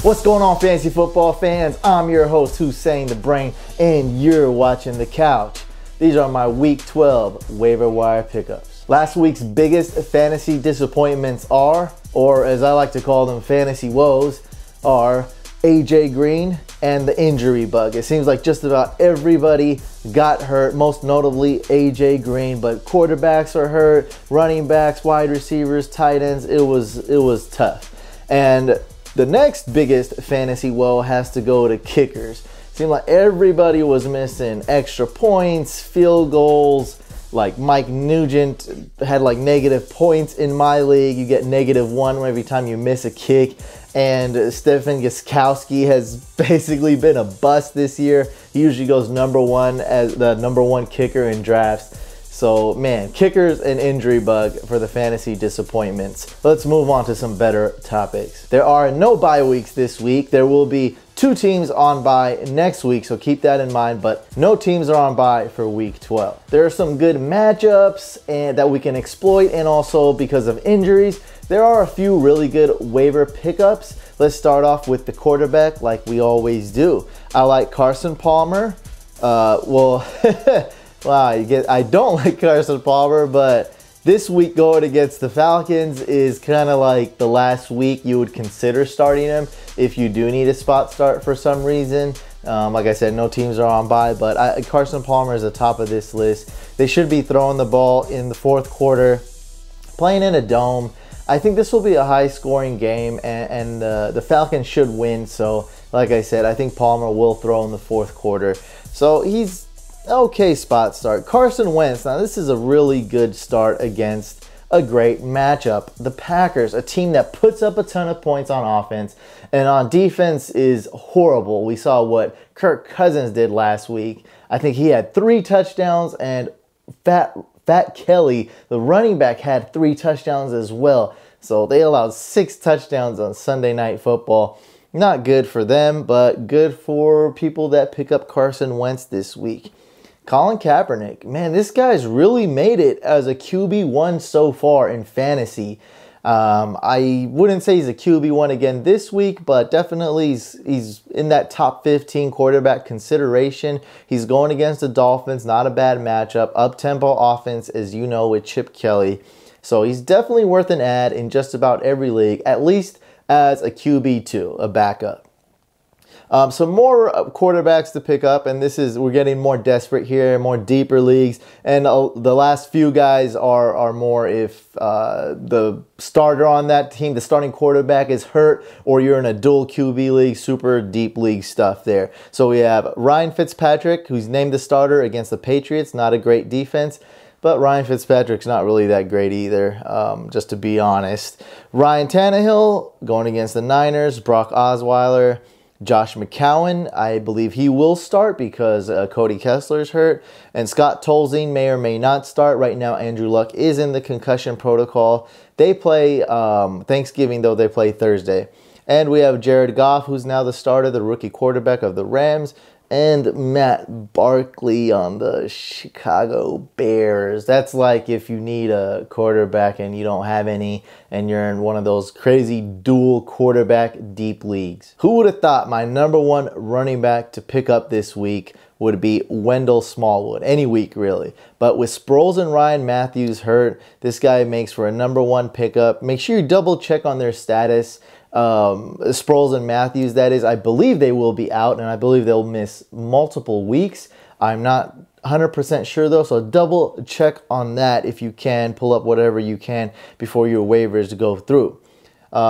What's going on, fantasy football fans? I'm your host, Hussein the Brain, and you're watching The Couch. These are my Week 12 waiver wire pickups. Last week's biggest fantasy disappointments are, or as I like to call them, fantasy woes, are AJ Green and the injury bug. It seems like just about everybody got hurt, most notably AJ Green, but quarterbacks are hurt, running backs, wide receivers, tight ends. It was tough. And the next biggest fantasy woe has to go to kickers. Seemed like everybody was missing extra points, field goals. Like Mike Nugent had like negative points in my league. You get -1 every time you miss a kick. And Stephen Gostkowski has basically been a bust this year. He usually goes #1 as the #1 kicker in drafts. So, man, kickers and injury bug for the fantasy disappointments. Let's move on to some better topics. There are no bye weeks this week. There will be 2 teams on bye next week, so keep that in mind, but no teams are on bye for week 12. There are some good matchups that we can exploit, and also because of injuries, there are a few really good waiver pickups. Let's start off with the quarterback like we always do. I like Carson Palmer. Wow, I don't like Carson Palmer, but this week going against the Falcons is kind of like the last week you would consider starting him if you do need a spot start for some reason. Like I said, no teams are on bye, but Carson Palmer is the top of this list. They should be throwing the ball in the fourth quarter, playing in a dome. I think this will be a high-scoring game, and the Falcons should win. So, like I said, I think Palmer will throw in the fourth quarter. So he's okay spot start. Carson Wentz, now this is a really good start against a great matchup. The Packers, a team that puts up a ton of points on offense and on defense is horrible. We saw what Kirk Cousins did last week. I think he had 3 touchdowns, and Fat Kelly, the running back, had 3 touchdowns as well. So they allowed 6 touchdowns on Sunday Night Football. Not good for them, but good for people that pick up Carson Wentz this week. Colin Kaepernick, man, this guy's really made it as a QB1 so far in fantasy. I wouldn't say he's a QB1 again this week, but definitely he's in that top 15 quarterback consideration. He's going against the Dolphins, not a bad matchup. Up-tempo offense, as you know, with Chip Kelly. So he's definitely worth an ad in just about every league, at least as a QB2, a backup. Some more quarterbacks to pick up, and we're getting more desperate here, more deeper leagues, and the last few guys are more if the starter on that team, the starting quarterback, is hurt, or you're in a dual QB league, super deep league stuff there. So we have Ryan Fitzpatrick, who's named the starter against the Patriots. Not a great defense, but Ryan Fitzpatrick's not really that great either, just to be honest. Ryan Tannehill going against the Niners. Brock Osweiler. Josh McCown, I believe he will start because Cody Kessler's hurt. And Scott Tolzien may or may not start. Right now, Andrew Luck is in the concussion protocol. They play Thanksgiving, though. They play Thursday. And we have Jared Goff, who's now the starter, the rookie quarterback of the Rams. And Matt Barkley on the Chicago Bears. That's like if you need a quarterback and you don't have any, and you're in one of those crazy dual quarterback deep leagues. Who would have thought my #1 running back to pick up this week would be Wendell Smallwood? Any week, really. But with Sproles and Ryan Matthews hurt, this guy makes for a #1 pickup. Make sure you double check on their status. Sproles and Matthews, that is. I believe they will be out, and I believe they'll miss multiple weeks. I'm not 100% sure, though, so double check on that if you can. Pull up whatever you can before your waivers go through.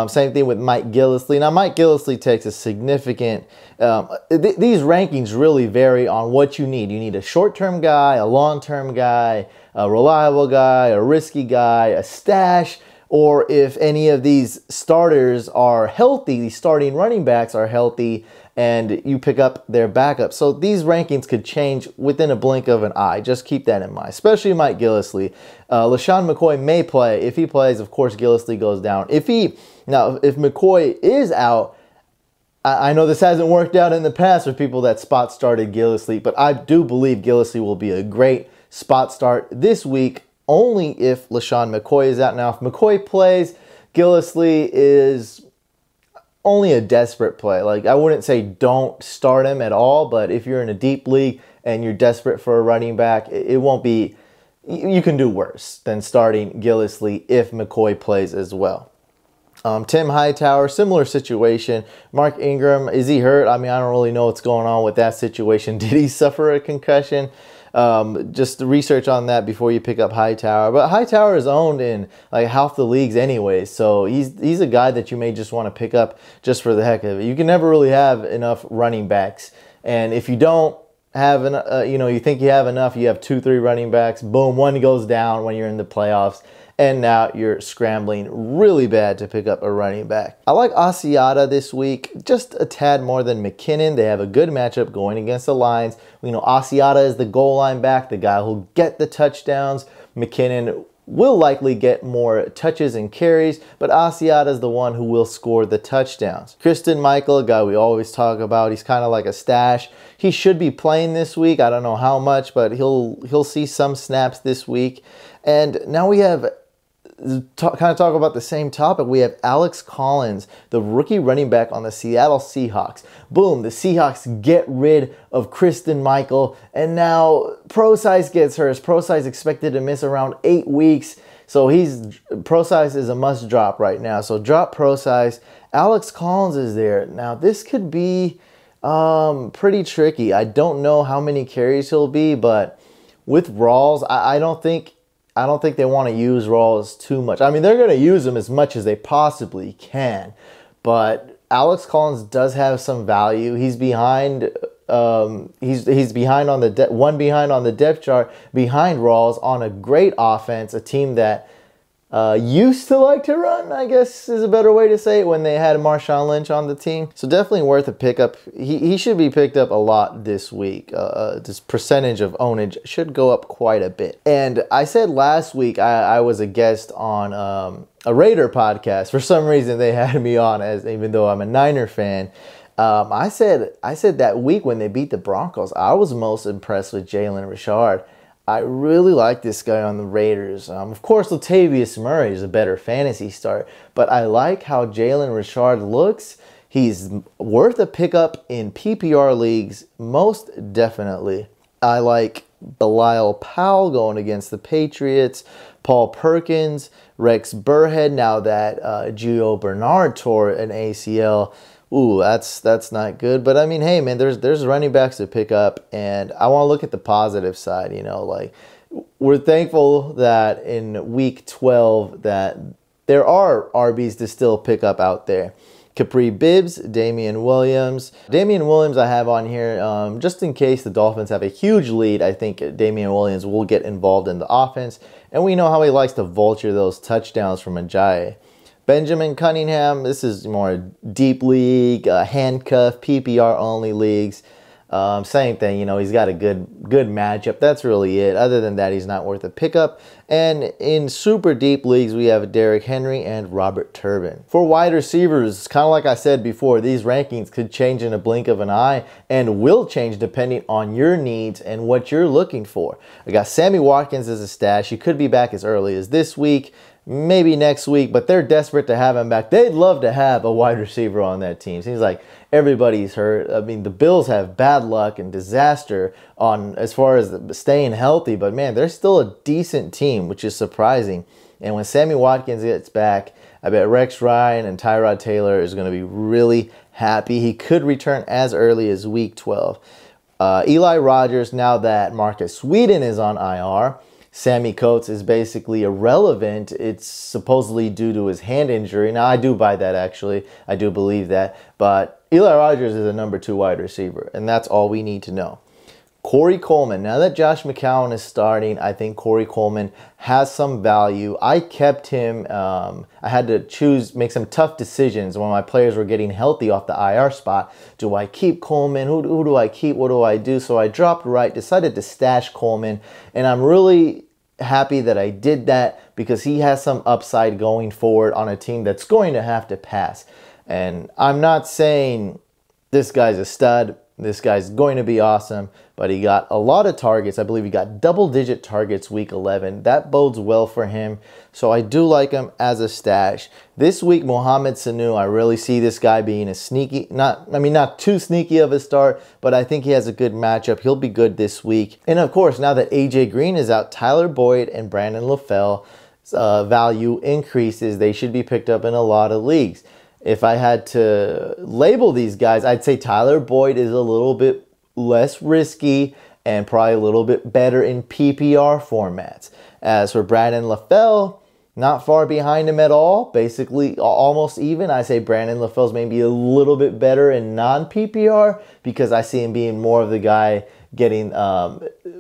Same thing with Mike Gillislee. Now, Mike Gillislee takes a significant... these rankings really vary on what you need. You need a short-term guy, a long-term guy, a reliable guy, a risky guy, a stash, or if any of these starters are healthy, these starting running backs are healthy, and you pick up their backup. So these rankings could change within a blink of an eye. Just keep that in mind, especially Mike Gillislee. LaShawn McCoy may play. If he plays, of course, Gillislee goes down. If McCoy is out, I know this hasn't worked out in the past for people that spot started Gillislee, but I do believe Gillislee will be a great spot start this week, only if LaShawn McCoy is out. Now, if McCoy plays, Gillislee is only a desperate play. Like, I wouldn't say don't start him at all, but if you're in a deep league and you're desperate for a running back, it won't be, you can do worse than starting Gillislee if McCoy plays as well. Tim Hightower, similar situation. Mark Ingram, is he hurt? I mean, I don't really know what's going on with that situation. Did he suffer a concussion? Just research on that before you pick up Hightower. But Hightower is owned in like half the leagues anyway, so he's a guy that you may just want to pick up just for the heck of it. You can never really have enough running backs, and if you don't have you think you have enough, you have 2-3 running backs. Boom, one goes down when you're in the playoffs. And now you're scrambling really bad to pick up a running back. I like Asiata this week, just a tad more than McKinnon. They have a good matchup going against the Lions. We know Asiata is the goal line back, the guy who'll get the touchdowns. McKinnon will likely get more touches and carries, but Asiata is the one who will score the touchdowns. Christine Michael, a guy we always talk about, he's kind of like a stash. He should be playing this week. I don't know how much, but he'll see some snaps this week. And now we have kind of talk about the same topic. We have Alex Collins, the rookie running back on the Seattle Seahawks. Boom, the Seahawks get rid of Christine Michael, and now Procise gets hurt. Procise expected to miss around 8 weeks, so Procise is a must drop right now. So drop Procise. Alex Collins is there. Now this could be pretty tricky. I don't know how many carries he'll be, but with Rawls, I don't think they want to use Rawls too much. I mean, they're going to use him as much as they possibly can. But Alex Collins does have some value. He's behind. He's behind on the behind on the depth chart, behind Rawls on a great offense, a team that used to like to run, I guess is a better way to say it, when they had Marshawn Lynch on the team. So definitely worth a pickup. He should be picked up a lot this week. This percentage of ownage should go up quite a bit. And I said last week I was a guest on a Raider podcast. For some reason they had me on, even though I'm a Niner fan. I said that week when they beat the Broncos, I was most impressed with Jalen Richard. I really like this guy on the Raiders. Of course, Latavius Murray is a better fantasy start, but I like how Jalen Richard looks. He's worth a pickup in PPR leagues, most definitely. I like Belial Powell going against the Patriots, Paul Perkins, Rex Burhead, now that Gio Bernard tore an ACL. Ooh, that's not good. But I mean, hey man, there's running backs to pick up, and I want to look at the positive side, like we're thankful that in week 12 that there are RBs to still pick up out there. Capri Bibbs, Damian Williams. Damian Williams I have on here just in case the Dolphins have a huge lead. I think Damian Williams will get involved in the offense, and we know how he likes to vulture those touchdowns from Ajayi. Benjamin Cunningham, this is more deep league, handcuff, PPR only leagues. Same thing, he's got a good matchup. That's really it. Other than that, he's not worth a pickup. And in super deep leagues, we have Derrick Henry and Robert Turbin. For wide receivers, kind of like I said before, these rankings could change in a blink of an eye and will change depending on your needs and what you're looking for. I got Sammy Watkins as a stash. He could be back as early as this week, maybe next week, but they're desperate to have him back. They'd love to have a wide receiver on that team. Seems like everybody's hurt. I mean, the Bills have bad luck and disaster on as far as staying healthy, but man, they're still a decent team, which is surprising. And when Sammy Watkins gets back, I bet Rex Ryan and Tyrod Taylor is going to be really happy. He could return as early as week 12. Eli Rogers, now that Marcus Whedon is on IR, Sammy Coates is basically irrelevant. It's supposedly due to his hand injury. Now, I do buy that, actually. I do believe that. But Eli Rogers is a number 2 wide receiver, and that's all we need to know. Corey Coleman. Now that Josh McCown is starting, I think Corey Coleman has some value. I kept him. I had to make some tough decisions when my players were getting healthy off the IR spot. Do I keep Coleman? Who do I keep? What do I do? So I dropped right, decided to stash Coleman, and I'm really happy that I did that because he has some upside going forward on a team that's going to have to pass. And I'm not saying this guy's a stud. This guy's going to be awesome, but he got a lot of targets. I believe he got double-digit targets week 11. That bodes well for him, so I do like him as a stash. This week, Mohamed Sanu, I really see this guy being a sneaky, not too sneaky of a start, but I think he has a good matchup. He'll be good this week. And of course, now that AJ Green is out, Tyler Boyd and Brandon LaFell value increases. They should be picked up in a lot of leagues. If I had to label these guys, I'd say Tyler Boyd is a little bit less risky and probably a little bit better in PPR formats. As for Brandon LaFell, not far behind him at all, basically almost even. I say Brandon LaFell's maybe a little bit better in non-PPR because I see him being more of the guy getting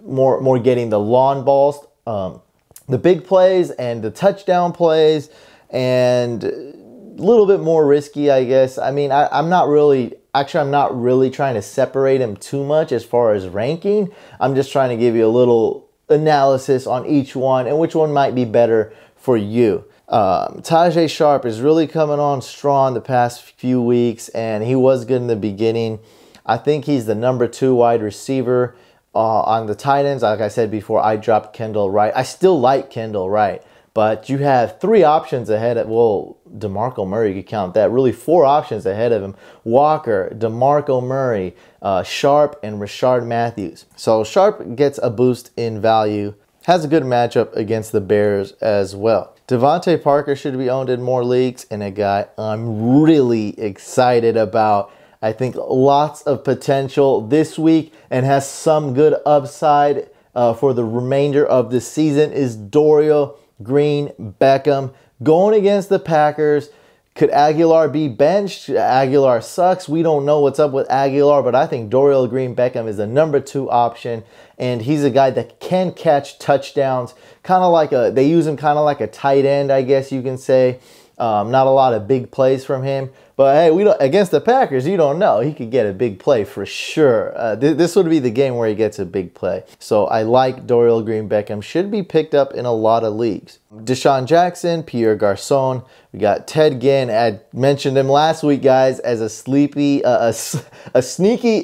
more getting the lawn balls, the big plays and the touchdown plays, and a little bit more risky, I guess. I mean, I'm not really trying to separate him too much as far as ranking. I'm just trying to give you a little analysis on each one and which one might be better for you. Tajay Sharp is really coming on strong the past few weeks, and he was good in the beginning. I think he's the number 2 wide receiver on the tight ends. Like I said before, I dropped Kendall Wright. I still like Kendall Wright, but you have 3 options ahead of, well, DeMarco Murray, you could count that. Really 4 options ahead of him. Walker, DeMarco Murray, Sharp, and Rashard Matthews. So Sharp gets a boost in value. Has a good matchup against the Bears as well. Devontae Parker should be owned in more leagues, and a guy I'm really excited about. I think lots of potential this week and has some good upside for the remainder of the season is Dorial Green-Beckham. Going against the Packers, could Aguilar be benched? Aguilar sucks. We don't know what's up with Aguilar, but I think Dorial Green-Beckham is the number 2 option, and he's a guy that can catch touchdowns. Kind of like they use him kind of like a tight end, I guess you can say. Not a lot of big plays from him, but hey, against the Packers, you don't know. He could get a big play for sure. This would be the game where he gets a big play. So I like Dorial Green-Beckham. Should be picked up in a lot of leagues. Deshaun Jackson, Pierre Garçon. We got Ted Ginn. I mentioned him last week, guys, as a sneaky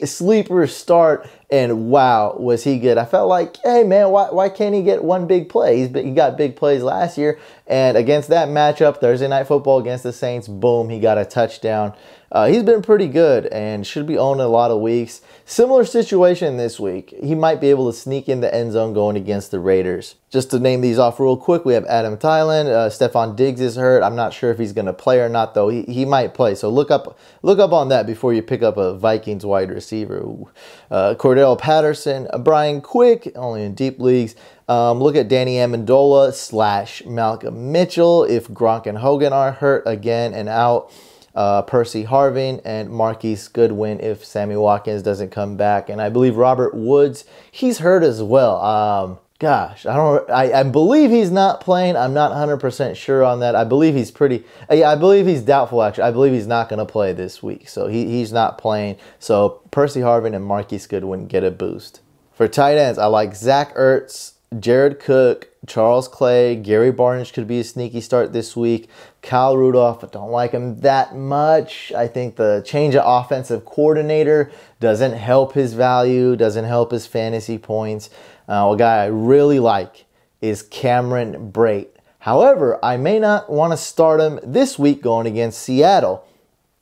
sleeper start. And wow, was he good. I felt like, hey man, why can't he get one big play? He got big plays last year. And against that matchup, Thursday Night Football against the Saints, boom, he got a touchdown. He's been pretty good and should be owned in a lot of weeks. Similar situation this week. He might be able to sneak in the end zone going against the Raiders. Just to name these off real quick, we have Adam Thielen. Stephon Diggs is hurt. I'm not sure if he's going to play or not, though. He might play. So look up on that before you pick up a Vikings wide receiver. Cordell Patterson, Brian Quick, only in deep leagues. Look at Danny Amendola / Malcolm Mitchell if Gronk and Hogan are hurt again and out. Percy Harvin and Marquise Goodwin if Sammy Watkins doesn't come back. And I believe Robert Woods, he's hurt as well. Gosh, I believe he's not playing. I'm not 100% sure on that. I believe he's I believe he's doubtful, actually. I believe he's not going to play this week. So he's not playing. So Percy Harvin and Marquise Goodwin get a boost. For tight ends, I like Zach Ertz, Jared Cook, Charles Clay, Gary Barnidge could be a sneaky start this week. Kyle Rudolph, I don't like him that much. I think the change of offensive coordinator doesn't help his value, doesn't help his fantasy points. A guy I really like is Cameron Brate. However, I may not want to start him this week going against Seattle.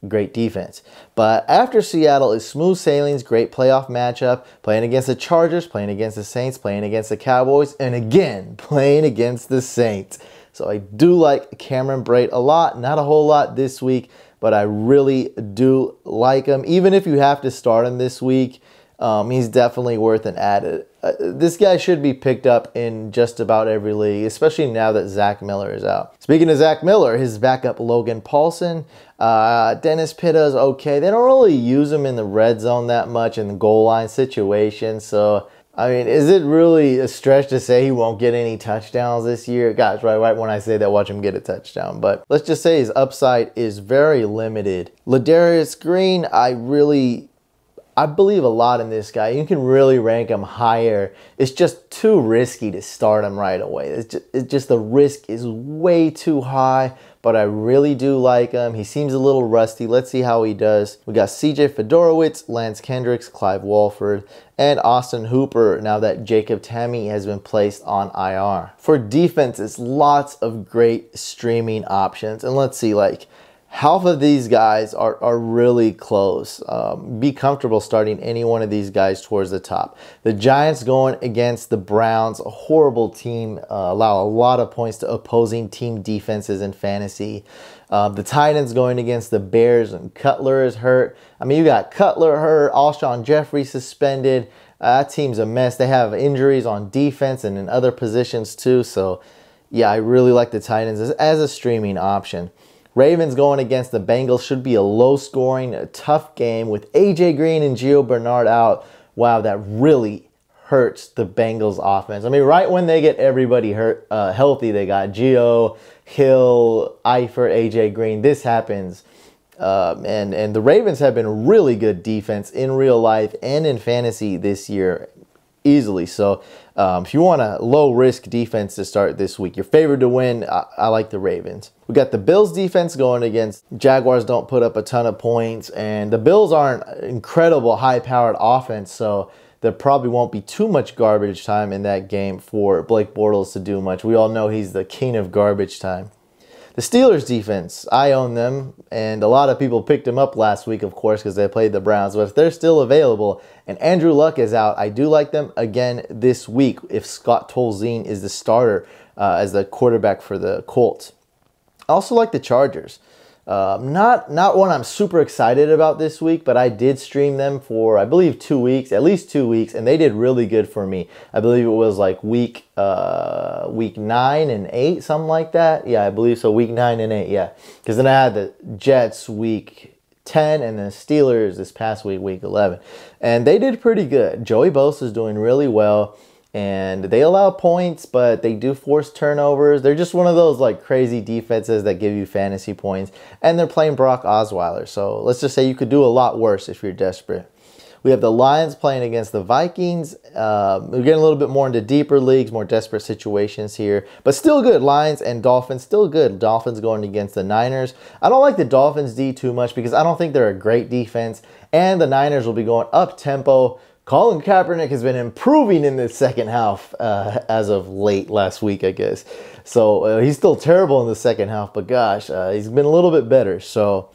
Great defense. But after Seattle is smooth sailings, great playoff matchup, playing against the Chargers, playing against the Saints, playing against the Cowboys, and again, playing against the Saints. So I do like Cameron Brate a lot. Not a whole lot this week, but I really do like him. Even if you have to start him this week, he's definitely worth an add. This guy should be picked up in just about every league, especially now that Zach Miller is out. Speaking of Zach Miller, his backup Logan Paulson, Dennis Pitta's okay. They don't really use him in the red zone that much in the goal line situation. So, I mean, is it really a stretch to say he won't get any touchdowns this year? Gosh, right when I say that, watch him get a touchdown. But let's just say his upside is very limited. Ladarius Green, I believe a lot in this guy. You can really rank him higher. It's just too risky to start him right away. It's just the risk is way too high, but I really do like him. He seems a little rusty. Let's see how he does. We got CJ Fedorowicz, Lance Kendricks, Clive Walford, and Austin Hooper now that Jacob Tamme has been placed on IR. For defenses, lots of great streaming options. And let's see, like, half of these guys are really close. Be comfortable starting any one of these guys towards the top. The Giants going against the Browns, a horrible team, allow a lot of points to opposing team defenses in fantasy. The Titans going against the Bears, and Cutler is hurt. I mean, you got Cutler hurt, Alshon Jeffrey suspended. That team's a mess. They have injuries on defense and in other positions too. So, yeah, I really like the Titans as a streaming option. Ravens going against the Bengals should be a low-scoring, a tough game with A.J. Green and Gio Bernard out. Wow, that really hurts the Bengals offense. I mean, right when they get everybody healthy, they got Gio, Hill, Eifert, A.J. Green. This happens. And the Ravens have been really good defense in real life and in fantasy this year easily. So if you want a low-risk defense to start this week, your favorite to win, I like the Ravens. We got the Bills defense going against Jaguars. Don't put up a ton of points, and the Bills aren't incredible high-powered offense, so there probably won't be too much garbage time in that game for Blake Bortles to do much. We all know he's the king of garbage time. The Steelers defense, I own them, and a lot of people picked them up last week, of course, because they played the Browns. But if they're still available and Andrew Luck is out, I do like them again this week if Scott Tolzien is the starter as the quarterback for the Colts. I also like the Chargers. Not one I'm super excited about this week, but I did stream them for, I believe, 2 weeks, at least 2 weeks, and they did really good for me. I believe it was like week 9 and 8, something like that. Yeah, I believe so, week 9 and 8, yeah. Because then I had the Jets week 10 and the Steelers this past week, week 11. And they did pretty good. Joey Bosa is doing really well. And they allow points, but they do force turnovers. They're just one of those like crazy defenses that give you fantasy points. And they're playing Brock Osweiler. So let's just say you could do a lot worse if you're desperate. We have the Lions playing against the Vikings. We're getting a little bit more into deeper leagues, more desperate situations here. But still good. Lions and Dolphins, still good. Dolphins going against the Niners. I don't like the Dolphins D too much because I don't think they're a great defense. And the Niners will be going up-tempo. Colin Kaepernick has been improving in the second half as of late last week, I guess. So he's still terrible in the second half, but gosh, he's been a little bit better. So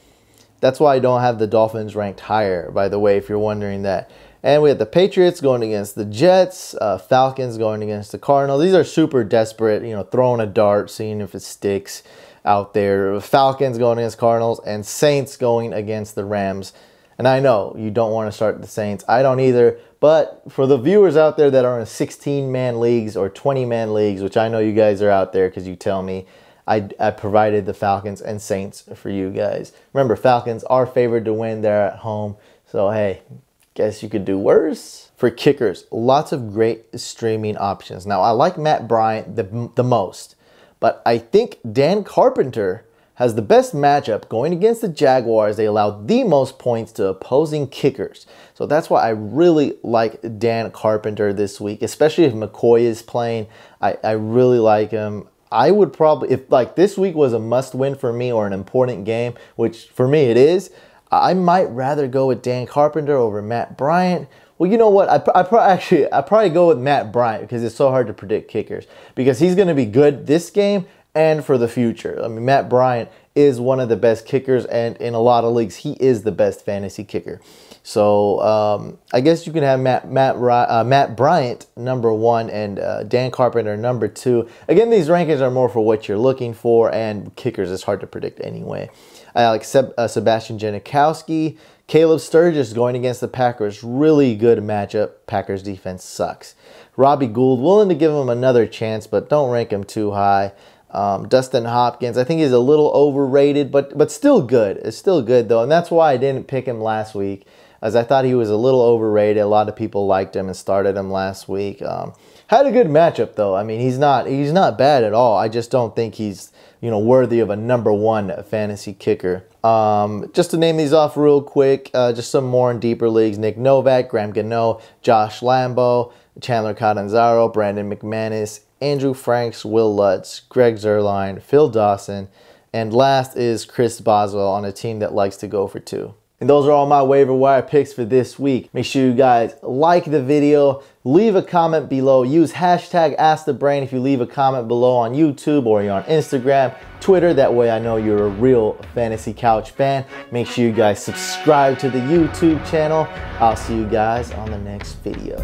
that's why I don't have the Dolphins ranked higher, by the way, if you're wondering that. And we have the Patriots going against the Jets, Falcons going against the Cardinals. These are super desperate, you know, throwing a dart, seeing if it sticks out there. Falcons going against Cardinals and Saints going against the Rams. And I know you don't want to start the Saints. I don't either. But for the viewers out there that are in 16-man leagues or 20-man leagues, which I know you guys are out there because you tell me, I provided the Falcons and Saints for you guys. Remember, Falcons are favored to win. They're at home. So, hey, guess you could do worse. For kickers, lots of great streaming options. Now, I like Matt Bryant the most. But I think Dan Carpenter has the best matchup going against the Jaguars. They allow the most points to opposing kickers. So that's why I really like Dan Carpenter this week, especially if McCoy is playing. I really like him. I would probably, if like this week was a must-win for me or an important game, which for me it is, I might rather go with Dan Carpenter over Matt Bryant. Well, you know what? I probably go with Matt Bryant because it's so hard to predict kickers because he's going to be good this game and for the future. I mean, Matt Bryant is one of the best kickers, and in a lot of leagues, he is the best fantasy kicker. So I guess you can have Matt Bryant number 1 and Dan Carpenter number 2. Again, these rankings are more for what you're looking for, and kickers is hard to predict anyway. I like Sebastian Janikowski. Caleb Sturgis going against the Packers. Really good matchup. Packers defense sucks. Robbie Gould, willing to give him another chance, but don't rank him too high. Dustin Hopkins, I think he's a little overrated, but still good. It's still good, though, and that's why I didn't pick him last week. as I thought he was a little overrated. A lot of people liked him and started him last week. Had a good matchup though. I mean, he's not bad at all. I just don't think he's, you know, worthy of a #1 fantasy kicker. Just to name these off real quick, just some more in deeper leagues: Nick Novak, Graham Gano, Josh Lambo, Chandler Catanzaro, Brandon McManus, Andrew Franks, Will Lutz, Greg Zuerlein, Phil Dawson, and last is Chris Boswell on a team that likes to go for 2. And those are all my waiver wire picks for this week. Make sure you guys like the video, leave a comment below, use hashtag AskTheBrain if you leave a comment below on YouTube or you're on Instagram, Twitter. That way I know you're a real Fantasy Couch fan. Make sure you guys subscribe to the YouTube channel. I'll see you guys on the next video.